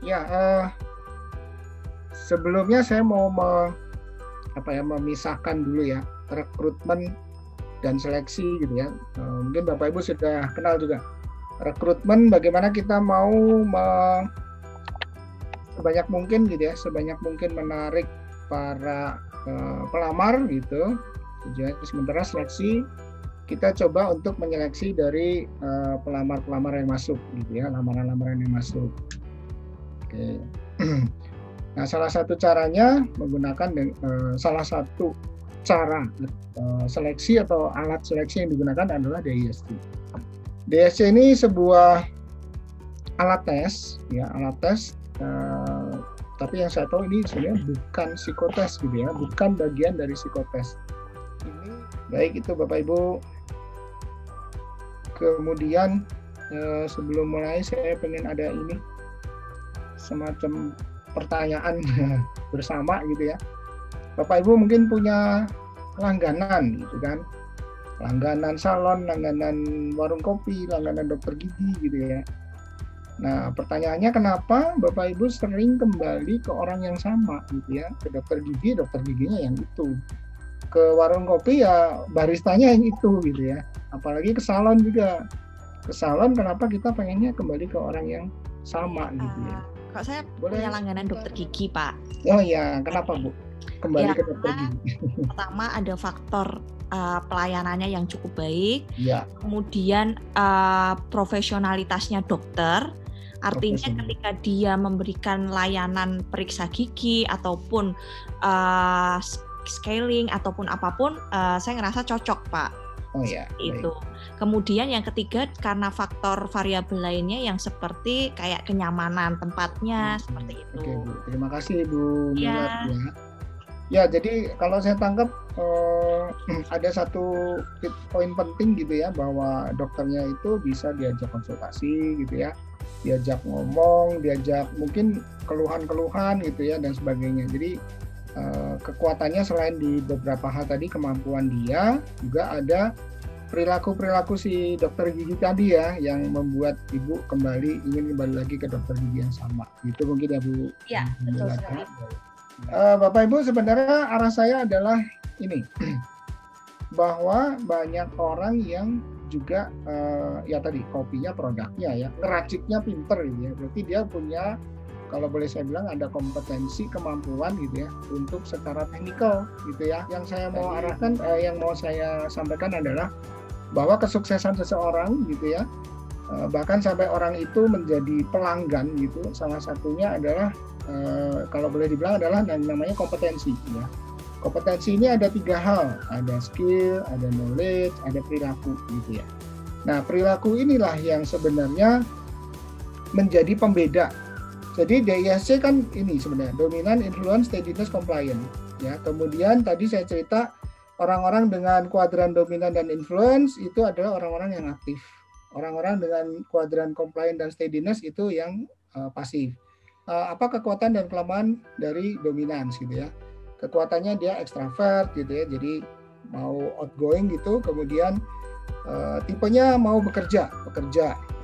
Ya, sebelumnya saya mau memisahkan dulu ya rekrutmen dan seleksi gitu ya. Mungkin Bapak Ibu sudah kenal juga. Rekrutmen bagaimana kita mau sebanyak mungkin gitu ya, sebanyak mungkin menarik para pelamar gitu. Sementara seleksi kita coba untuk menyeleksi dari pelamar-pelamar yang masuk gitu ya, lamaran-lamaran yang masuk. Oke. Nah, salah satu caranya menggunakan salah satu cara seleksi atau alat seleksi yang digunakan adalah DISC. DISC ini sebuah alat tes, ya, alat tes. Tapi yang saya tahu ini sebenarnya bukan psikotes gitu ya, bukan bagian dari psikotes. Ini baik itu Bapak Ibu. Kemudian sebelum mulai saya pengen ada ini semacam pertanyaan bersama gitu ya. Bapak Ibu mungkin punya langganan gitu kan, langganan salon, langganan warung kopi, langganan dokter gigi gitu ya. Nah, pertanyaannya kenapa Bapak Ibu sering kembali ke orang yang sama gitu ya, ke dokter giginya yang itu, ke warung kopi ya baristanya yang itu gitu ya, apalagi ke salon juga, ke salon kenapa kita pengennya kembali ke orang yang sama gitu ya. Kok saya punya langganan dokter gigi, Pak? Oh iya, kenapa Bu? Kembali ke dokter gigi. Pertama ada faktor pelayanannya yang cukup baik, ya. Kemudian profesionalitasnya dokter, artinya ketika dia memberikan layanan periksa gigi ataupun scaling ataupun apapun, saya ngerasa cocok, Pak. Oh ya. Itu. Kemudian yang ketiga karena faktor variabel lainnya yang seperti kayak kenyamanan tempatnya seperti itu. Oke, Bu. Terima kasih Bu Milat ya. Ya, jadi kalau saya tangkap ada satu poin penting gitu ya, bahwa dokternya itu bisa diajak konsultasi gitu ya, diajak ngomong, diajak mungkin keluhan-keluhan gitu ya dan sebagainya. Jadi kekuatannya selain di beberapa hal tadi, kemampuan dia, juga ada perilaku si dokter gigi tadi ya, yang membuat Ibu ingin kembali lagi ke dokter gigi yang sama. Gitu mungkin ya Bu. Iya, betul sekali. Bapak Ibu, sebenarnya arah saya adalah ini, bahwa banyak orang yang juga ya tadi kopinya produknya ya, ngeraciknya pinter gitu ya, berarti dia punya, kalau boleh saya bilang, ada kompetensi, kemampuan gitu ya untuk secara teknikal gitu ya. Yang saya mau arahkan, yang mau saya sampaikan adalah bahwa kesuksesan seseorang gitu ya, bahkan sampai orang itu menjadi pelanggan gitu, salah satunya adalah kalau boleh dibilang adalah namanya kompetensi ya. Kompetensi ini ada 3 hal, ada skill, ada knowledge, ada perilaku gitu ya. Nah, perilaku inilah yang sebenarnya menjadi pembeda. Jadi DISC kan ini sebenarnya dominan, influence, steadiness, compliant ya. Kemudian tadi saya cerita orang-orang dengan kuadran dominan dan influence itu adalah orang-orang yang aktif. Orang-orang dengan kuadran compliant dan steadiness itu yang pasif. Apa kekuatan dan kelemahan dari dominans gitu ya? Kekuatannya dia ekstrovert gitu ya, jadi mau outgoing gitu. Kemudian tipenya mau bekerja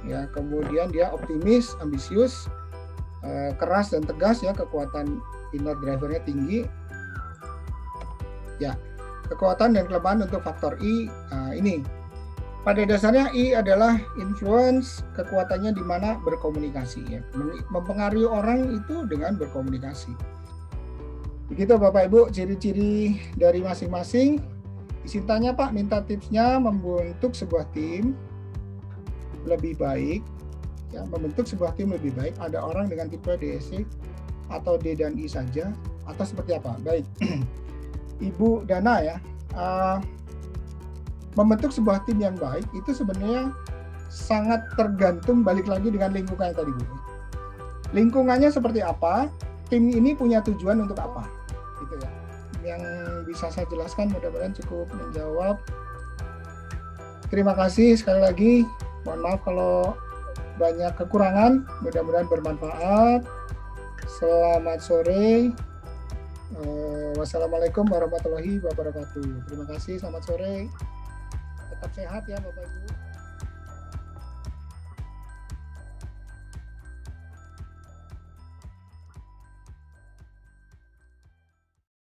ya. Kemudian dia optimis, ambisius, keras dan tegas ya, kekuatan inner drivernya tinggi ya. Kekuatan dan kelemahan untuk faktor I, ini pada dasarnya I adalah influence, kekuatannya di mana berkomunikasi ya, mempengaruhi orang itu dengan berkomunikasi. Begitu Bapak Ibu ciri-ciri dari masing-masing. Izin tanya Pak, minta tipsnya membentuk sebuah tim lebih baik ya, membentuk sebuah tim lebih baik. Ada orang dengan tipe DSC atau D dan I saja, atau seperti apa? Baik. Ibu Dana ya, membentuk sebuah tim yang baik itu sebenarnya sangat tergantung, balik lagi dengan lingkungannya tadi Bu. Lingkungannya seperti apa, tim ini punya tujuan untuk apa, gitu ya. Yang bisa saya jelaskan mudah-mudahan cukup menjawab. Terima kasih sekali lagi, mohon maaf kalau banyak kekurangan, mudah-mudahan bermanfaat. Selamat sore. Wassalamualaikum warahmatullahi wabarakatuh. Terima kasih, selamat sore. Tetap sehat ya Bapak Ibu.